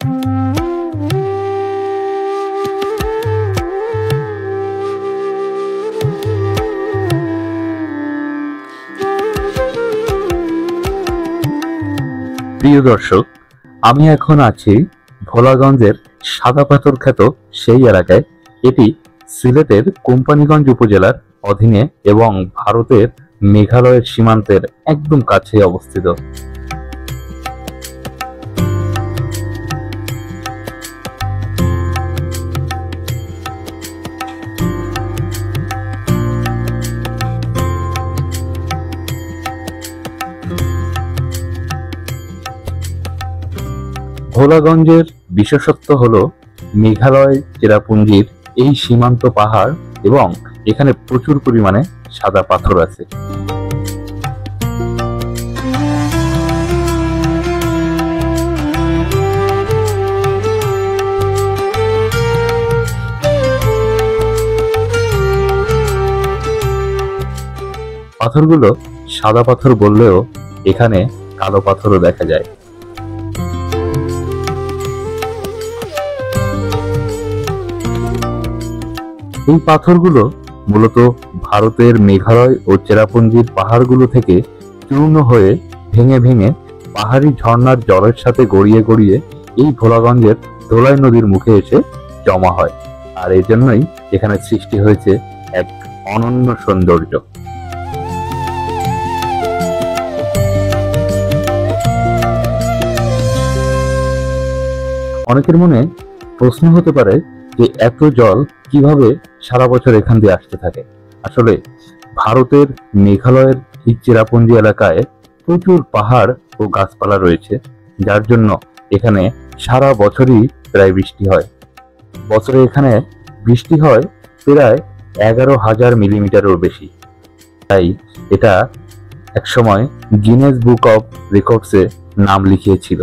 প্রিয় দর্শক, আমি এখন আছি ভোলাগঞ্জের সাদা পাথর খ্যাত সেই এলাকায়। এটি সিলেটের কোম্পানীগঞ্জ উপজেলার অধীনে এবং ভারতের মেঘালয়ের সীমান্তের একদম কাছে অবস্থিত। ভোলাগঞ্জের বিশেষত্ব হলো মেঘালয় চেরাপুঞ্জির এই সীমান্ত পাহাড় এবং এখানে প্রচুর পরিমাণে সাদা পাথর আছে। পাথরগুলো সাদা পাথর বললেও এখানে কালো পাথরও দেখা যায়। এই পাথরগুলো মূলত ভারতের মেঘালয় ও চেরাপুঞ্জির পাহাড়গুলো থেকে চূর্ণ হয়ে ভেঙে ভেঙে পাহাড়ি ঝর্ণার জলের সাথে গড়িয়ে গড়িয়ে এই ভোলাগঞ্জের ধোলাই নদীর মুখে এসে জমা হয়, আর এই জন্যই এখানে সৃষ্টি হয়েছে এক অনন্য সৌন্দর্য। অনেকের মনে প্রশ্ন হতে পারে যে এত জল কিভাবে সারা বছর এখান দিয়ে আসতে থাকে। আসলে ভারতের মেঘালয়ের ঠিক চেরাপুঞ্জি এলাকায় প্রচুর পাহাড় ও গাছপালা রয়েছে, যার জন্য এখানে সারা বছরই প্রায় বৃষ্টি হয়। বছরে এখানে বৃষ্টি হয় প্রায় 11,000 মিলিমিটারের বেশি। তাই এটা একসময় গিনেস বুক অফ রেকর্ডসে নাম লিখিয়েছিল।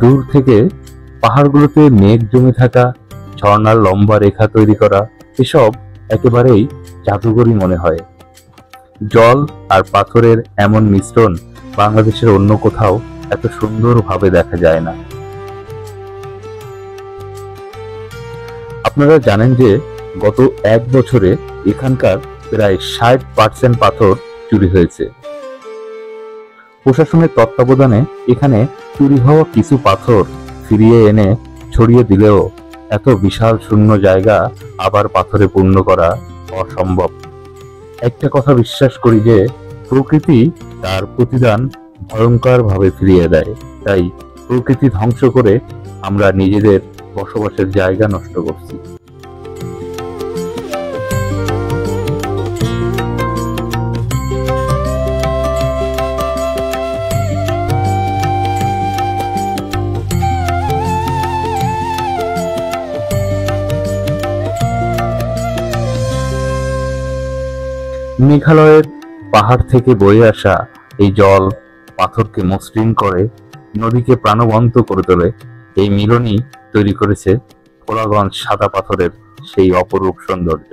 দূর থেকে পাহাড়গুলোতে মেঘ জমে থাকা, ঝর্ণার লম্বা রেখা তৈরি করা, এসব একেবারেই জাদুকরী মনে হয়। জল আর পাথরের এমন মিশ্রণ বাংলাদেশের অন্য কোথাও এত সুন্দরভাবে দেখা যায় না। আপনারা জানেন যে গত 1 বছরে এখানকার প্রায় 60% পাথর চুরি হয়েছে। প্রশাসনের তত্ত্বাবধানে এখানে চুরি হওয়া কিছু পাথর ফিরিয়ে এনে ছড়িয়ে দিলেও এত বিশাল শূন্য জায়গা আবার পাথরে পূর্ণ করা অসম্ভব। একটা কথা বিশ্বাস করি যে প্রকৃতি তার প্রতিদান ভয়ঙ্কর ভাবে ফিরিয়ে দেয়। তাই প্রকৃতি ধ্বংস করে আমরা নিজেদের বসবাসের জায়গা নষ্ট করছি। মেঘালয়ের পাহাড় থেকে বয়ে আসা এই জল পাথরকে মসৃণ করে, নদীকে প্রাণবন্ত করে তোলে। এই মিলনই তৈরি করেছে ভোলাগঞ্জ সাদা পাথরের সেই অপরূপ সৌন্দর্য।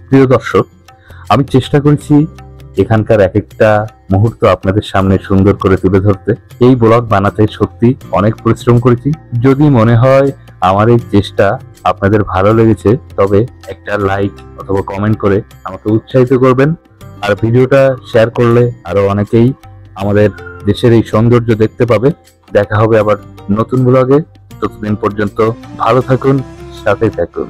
প্রিয় দর্শক, আমি চেষ্টা করেছি এখানকার এক একটা মুহূর্ত আপনাদের সামনে সুন্দর করে তুলে ধরতে। এই ব্লগ বানাতে সত্যি অনেক পরিশ্রম করেছি। যদি মনে হয় আমার এই চেষ্টা আপনাদের ভালো লেগেছে, তবে একটা লাইক অথবা কমেন্ট করে আমাকে উৎসাহিত করবেন। আর ভিডিওটা শেয়ার করলে আরো অনেকেই আমাদের দেশের এই সৌন্দর্য দেখতে পাবে। দেখা হবে আবার নতুন ব্লগে। ততদিন পর্যন্ত ভালো থাকুন, সাথে থাকুন।